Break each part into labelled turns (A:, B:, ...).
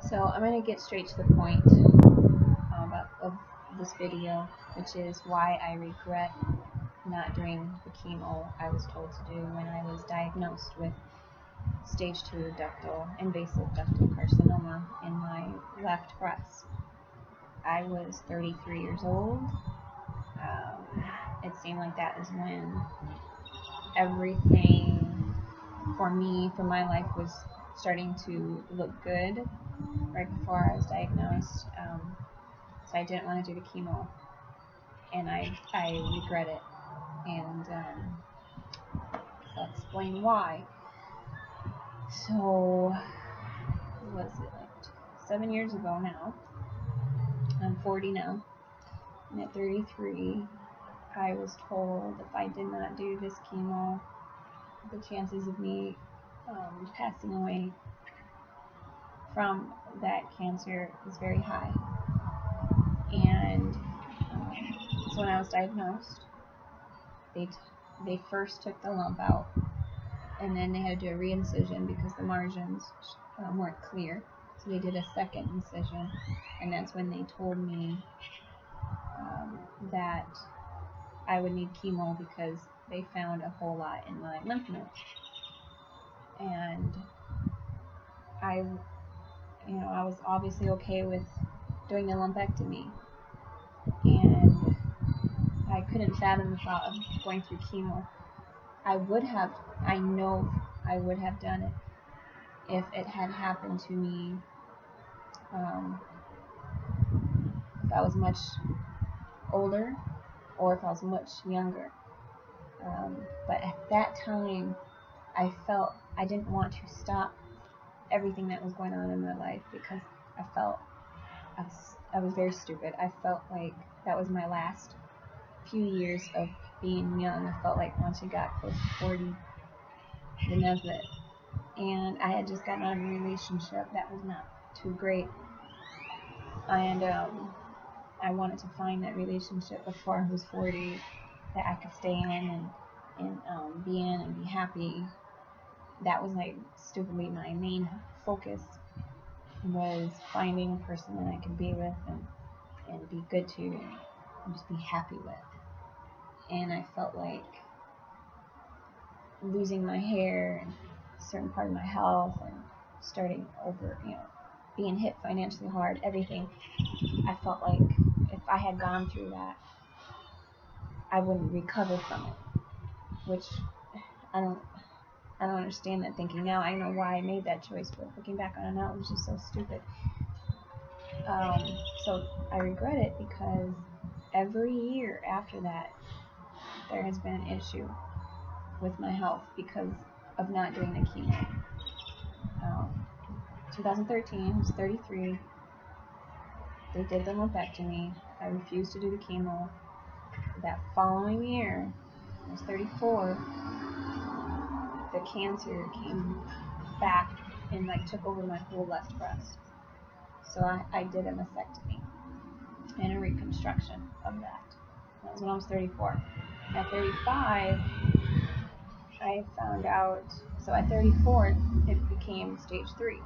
A: So I'm going to get straight to the point of this video, which is why I regret not doing the chemo I was told to do when I was diagnosed with stage 2 invasive ductal carcinoma in my left breast. I was 33 years old. It seemed like that is when everything for me, for my life, was starting to look good right before I was diagnosed. So I didn't want to do the chemo, and I regret it, and I'll explain why. So, what was it, like 7 years ago now? I'm 40 now, and at 33, I was told if I did not do this chemo, the chances of me passing away from that cancer is very high. And so when I was diagnosed, they first took the lump out, and then they had to do a re-incision because the margins weren't clear. So they did a second incision, and that's when they told me that I would need chemo because they found a whole lot in my lymph nodes. And I was obviously okay with doing the lumpectomy, and I couldn't fathom the thought of going through chemo. I know I would have done it if it had happened to me, if I was much older or if I was much younger. But at that time, I felt I didn't want to stop everything that was going on in my life because I felt I was very stupid. I felt like that was my last few years of being young. I felt like once you got close to 40, then that's it. And I had just gotten out of a relationship that was not too great, and I wanted to find that relationship before I was 40 that I could stay in and be in and be happy. That was like stupidly my main focus, was finding a person that I could be with and be good to and just be happy with. And I felt like losing my hair and a certain part of my health and starting over, being hit financially hard, everything. I felt like if I had gone through that, I wouldn't recover from it, which I don't understand that thinking now. I know why I made that choice, but looking back on it now, it was just so stupid. So I regret it because every year after that, there has been an issue with my health because of not doing the chemo. 2013, I was 33. They did the lumpectomy. I refused to do the chemo. That following year, I was 34. The cancer came back and took over my whole left breast. So I did a mastectomy and a reconstruction of that. That was when I was 34. At 35, I found out, so at 34, it became stage 3.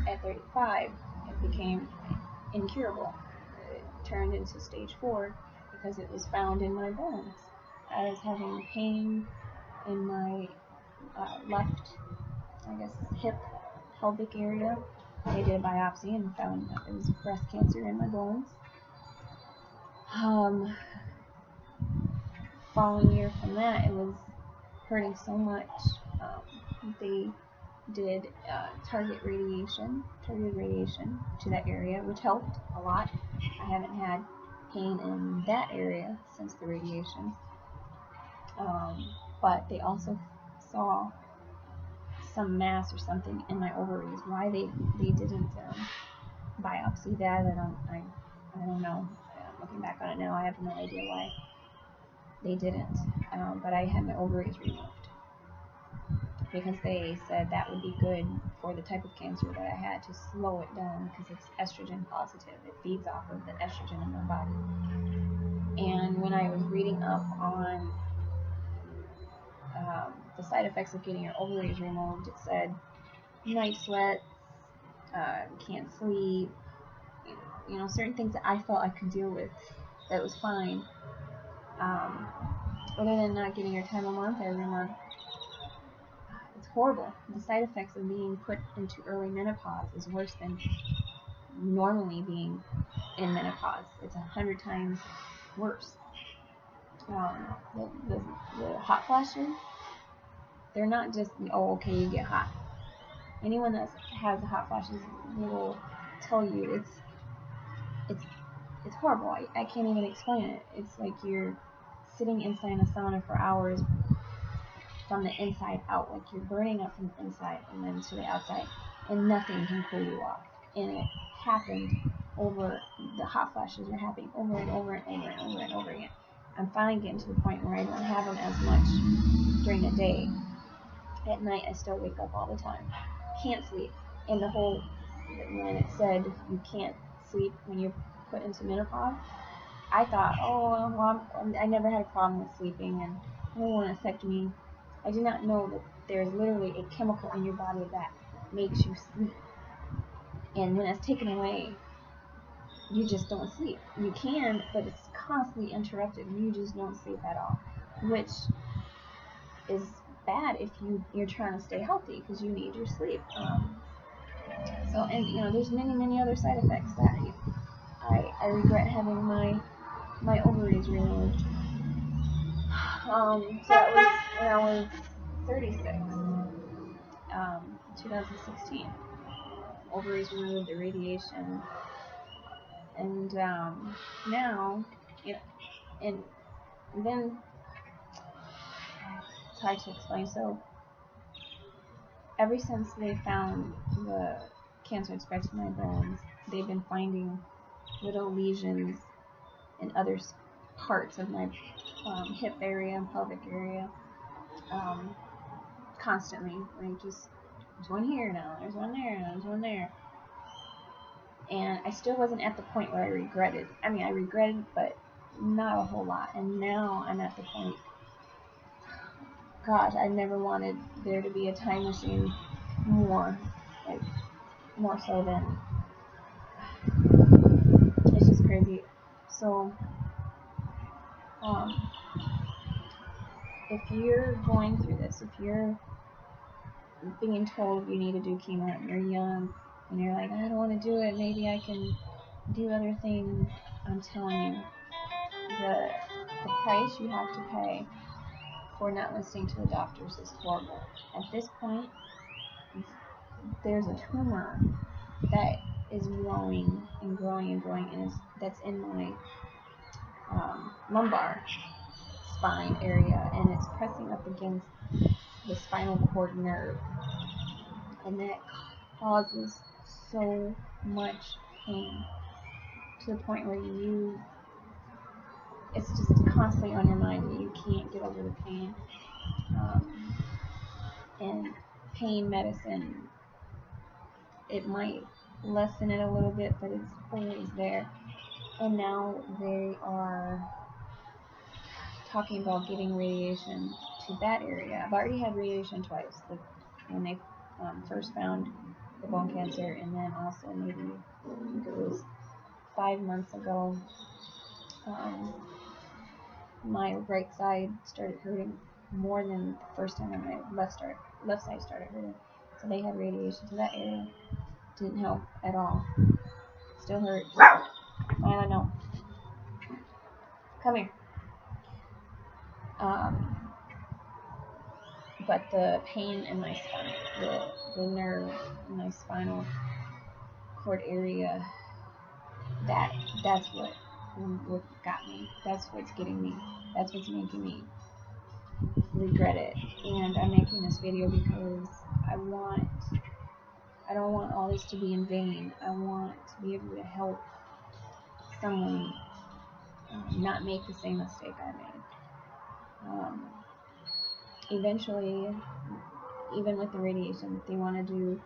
A: At 35, it became incurable. It turned into stage 4 because it was found in my bones. I was having pain in my left, hip, pelvic area. They did a biopsy and found that there was breast cancer in my bones. Following year from that, it was hurting so much. They did targeted radiation to that area, which helped a lot. I haven't had pain in that area since the radiation. But they also saw some mass or something in my ovaries. Why they didn't biopsy that, I don't know. Looking back on it now, I have no idea why they didn't. But I had my ovaries removed because they said that would be good for the type of cancer that I had, to slow it down because it's estrogen positive. It feeds off of the estrogen in my body. And when I was reading up on the side effects of getting your ovaries removed, it said night sweats, can't sleep, certain things that I felt I could deal with, that was fine. Other than not getting your time a month every month, it's horrible. The side effects of being put into early menopause is worse than normally being in menopause. It's 100 times worse. The hot flashes, they're not just, oh, okay, you get hot. Anyone that has the hot flashes will tell you it's horrible. I can't even explain it. It's like you're sitting inside a sauna for hours from the inside out. Like you're burning up from the inside and then to the outside, and nothing can cool you off. And it happened the hot flashes are happening over and over and over and over and over again. I'm finally getting to the point where I don't have them as much during the day. At night, I still wake up all the time. Can't sleep. And when it said you can't sleep when you're put into menopause, I thought, oh, well, I never had a problem with sleeping and it won't affect me. I did not know that there's literally a chemical in your body that makes you sleep. And when it's taken away, you just don't sleep. You can, but it's constantly interrupted. You just don't sleep at all, which is bad if you're trying to stay healthy because you need your sleep. There's many other side effects that I regret having my ovaries removed. So that was when I was 36, 2016. Ovaries removed, the radiation, and now, and then it's hard to explain. So ever since they found the cancer expected in my bones, they've been finding little lesions in other parts of my hip area and pelvic area constantly. Like, just there's one here now, there's one there, there's one there. And I still wasn't at the point where I regretted. I mean, I regretted, but not a whole lot. And now I'm at the point, gosh, I never wanted there to be a time machine more so than, it's just crazy. So, if you're going through this, if you're being told you need to do chemo and you're young and you're like, I don't want to do it, maybe I can do other things, I'm telling you, the price you have to pay for not listening to the doctors is horrible. At this point, there's a tumor that is growing and growing and growing, and that's in my lumbar spine area, and it's pressing up against the spinal cord nerve, and that causes so much pain to the point where it's just constantly on your mind and you can't get over the pain. And pain medicine, it might lessen it a little bit, but it's always there. And now they are talking about giving radiation to that area. I've already had radiation twice, when they first found the bone cancer, and then also maybe, I think it was 5 months ago, my right side started hurting more than the first time, and my left side started hurting. So they had radiation to that area. Didn't help at all. Still hurts. I don't know. Come here. But the pain in my spine, the nerve in my spinal cord area, that's what got me. That's what's getting me. That's what's making me regret it. And I'm making this video because I don't want all this to be in vain. I want to be able to help someone not make the same mistake I made. Eventually, even with the radiation that they want to do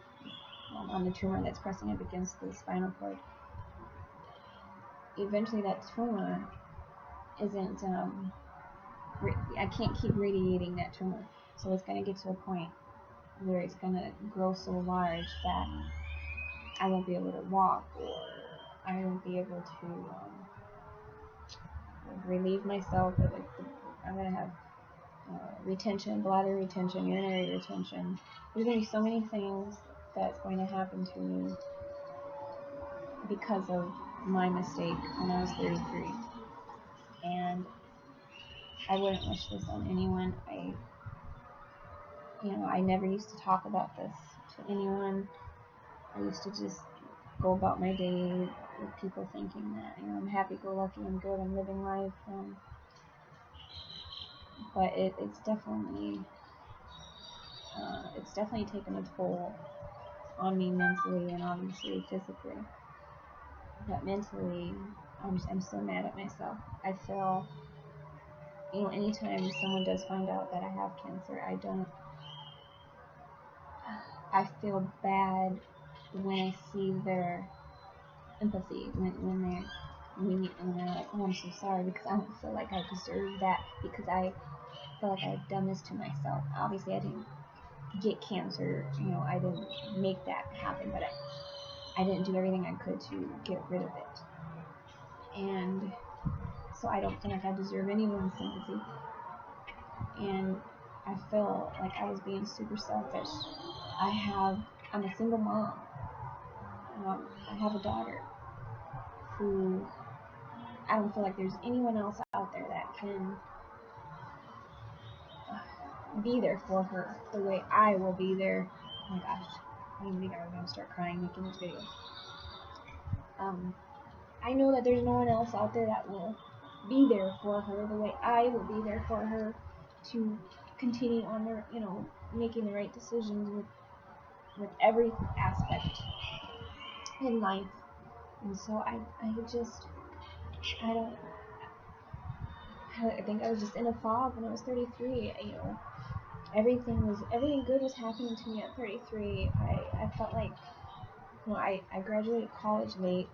A: on the tumor that's pressing up against the spinal cord, eventually that tumor isn't, I can't keep radiating that tumor. So it's going to get to a point where it's going to grow so large that I won't be able to walk, or I won't be able to relieve myself. I'm going to have retention, bladder retention, urinary retention. There's going to be so many things that's going to happen to me because of my mistake when I was 33. And I wouldn't wish this on anyone. I never used to talk about this to anyone. I used to just go about my day with people thinking that, I'm happy-go-lucky, I'm good, I'm living life. But it's definitely taken a toll on me mentally and obviously physically. But mentally, I'm so mad at myself. I feel, anytime someone does find out that I have cancer, I feel bad when I see their empathy, when they're like, oh, I'm so sorry, because I don't feel like I deserve that, because I feel like I've done this to myself. Obviously, I didn't get cancer, I didn't make that happen, but I didn't do everything I could to get rid of it. And so I don't feel like I deserve anyone's sympathy. And I feel like I was being super selfish. I'm a single mom. I have a daughter who I don't feel like there's anyone else out there that can be there for her the way I will be there. Oh my gosh, I didn't think I was going to start crying making this video. I know that there's no one else out there that will be there for her the way I will be there for her, to continue on their, making the right decisions with every aspect in life. And so I think I was just in a fog when I was 33. Everything good was happening to me at 33. I felt like, I graduated college late,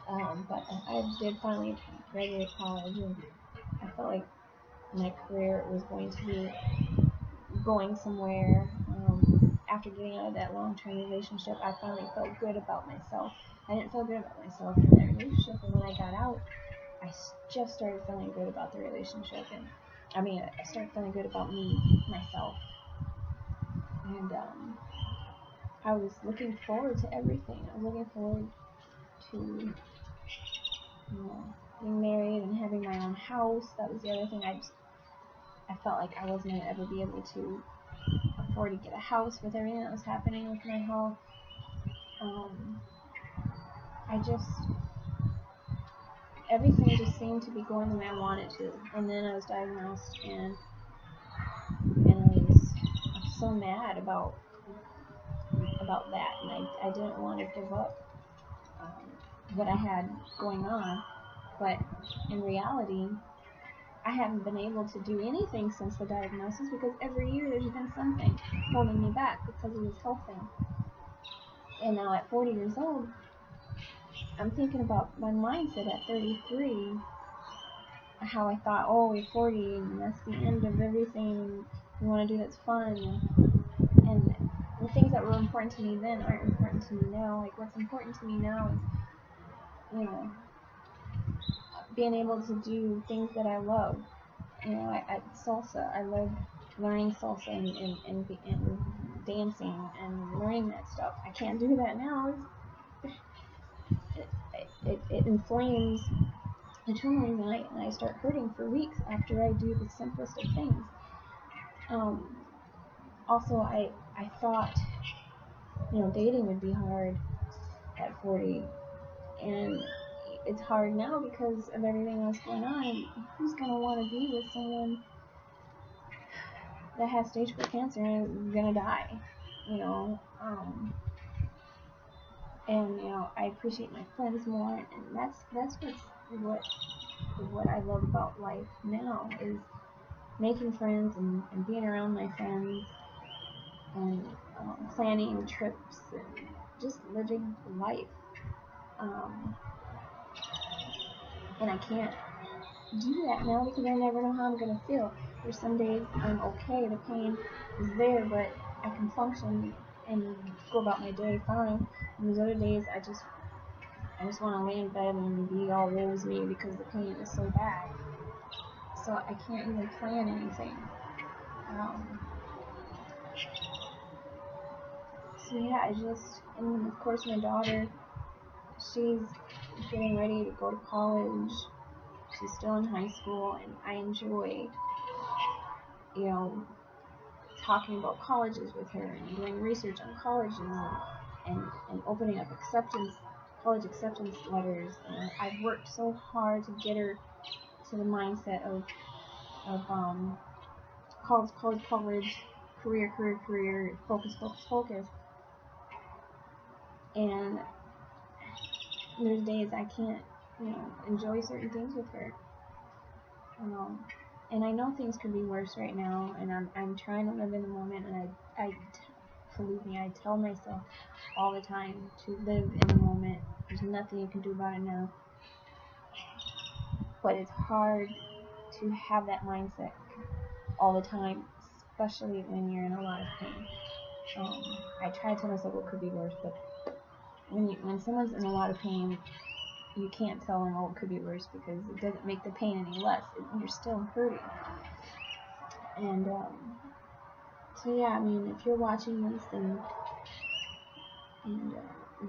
A: but I did finally graduate college, and I felt like my career was going to be going somewhere. After getting out of that long-term relationship, I finally felt good about myself. I didn't feel good about myself in that relationship, and when I got out, I just started feeling good about the relationship, and I started feeling good about myself, and I was looking forward to everything. I was looking forward to, being married and having my own house. That was the other thing. I felt like I wasn't going to ever be able to afford to get a house with everything that was happening with my health. Everything just seemed to be going the way I wanted to. And then I was diagnosed, and I was so mad about that, and I didn't want to give up what I had going on. But in reality, I haven't been able to do anything since the diagnosis, because every year there's been something holding me back because of this health thing. And now at 40 years old, I'm thinking about my mindset at 33, how I thought, oh, we're 40 and that's the end of everything we want to do that's fun. And the things that were important to me then aren't important to me now. Like, what's important to me now is, being able to do things that I love. Salsa, I love learning salsa and dancing and learning that stuff. I can't do that now. It inflames internally, and I start hurting for weeks after I do the simplest of things. Also, I thought, dating would be hard at 40, and it's hard now because of everything else going on. Who's going to want to be with someone that has stage 4 cancer and is going to die? And I appreciate my friends more, and that's what I love about life now, is making friends and being around my friends, and planning trips and just living life. And I can't do that now because I never know how I'm going to feel. There's some days I'm okay, the pain is there, but I can function and go about my day fine. And those other days, I just want to lay in bed and be all rosy because the pain is so bad. So I can't even plan anything. So yeah, and of course my daughter, she's getting ready to go to college. She's still in high school, and I enjoy, talking about colleges with her and doing research on colleges and opening up college acceptance letters. And I've worked so hard to get her to the mindset of college coverage, career, focus. And there's days I can't, enjoy certain things with her. And I know things could be worse right now, and I'm trying to live in the moment, and believe me, I tell myself all the time to live in the moment. There's nothing you can do about it now. But it's hard to have that mindset all the time, especially when you're in a lot of pain. I try to tell myself it could be worse, but when someone's in a lot of pain, you can't tell them, it could be worse, because it doesn't make the pain any less. You're still hurting. And so yeah, I mean, if you're watching this and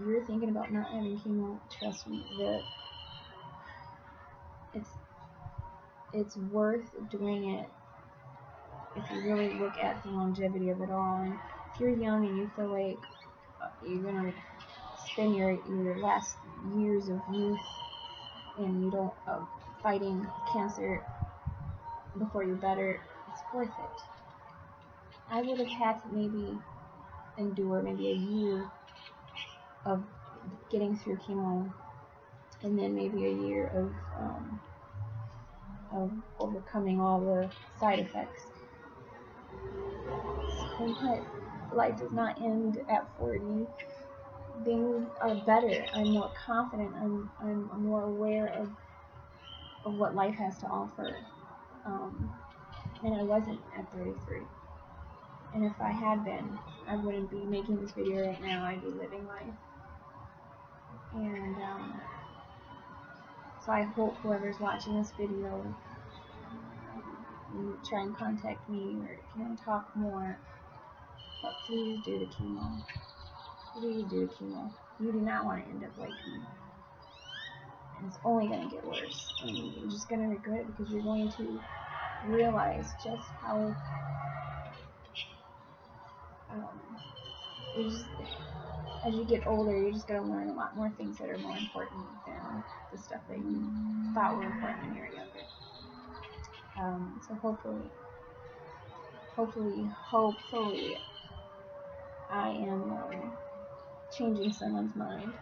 A: you're thinking about not having chemo, trust me, it's worth doing it if you really look at the longevity of it all. And if you're young and you feel like you're gonna spend your last years of youth and you don't fighting cancer before you're better, it's worth it. I would have had to maybe endure maybe a year of getting through chemo, and then maybe a year of overcoming all the side effects. So, but life does not end at 40. Things are better. I'm more confident. I'm more aware of what life has to offer. And I wasn't at 33. And if I had been, I wouldn't be making this video right now. I'd be living life. And so I hope whoever's watching this video, you try and contact me, or if you want to talk more, but please do the chemo. Please do the chemo. You do not want to end up like me. And it's only going to get worse. And you're just going to regret it, because you're going to realize just how as you get older, you're just going to learn a lot more things that are more important than the stuff that you thought were important when you were younger. So hopefully, I am changing someone's mind.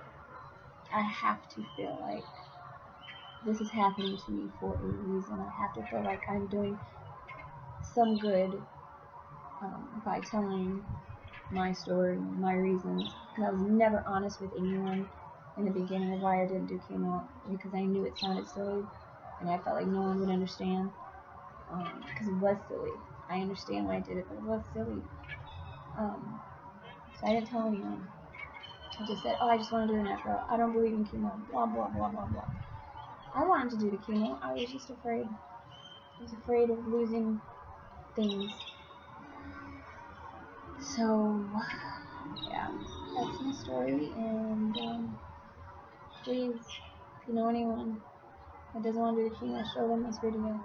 A: I have to feel like this is happening to me for a reason. I have to feel like I'm doing some good by telling my story, my reasons. Because I was never honest with anyone in the beginning of why I didn't do chemo, because I knew it sounded silly, and I felt like no one would understand, because it was silly. I understand why I did it, but it was silly. So I didn't tell anyone. I just said, I just want to do the natural. I don't believe in chemo. Blah, blah, blah, blah, blah. I wanted to do the chemo. I was just afraid. I was afraid of losing things. So, yeah, that's my story. And please, if you know anyone that doesn't want to do the chemo, show them this video.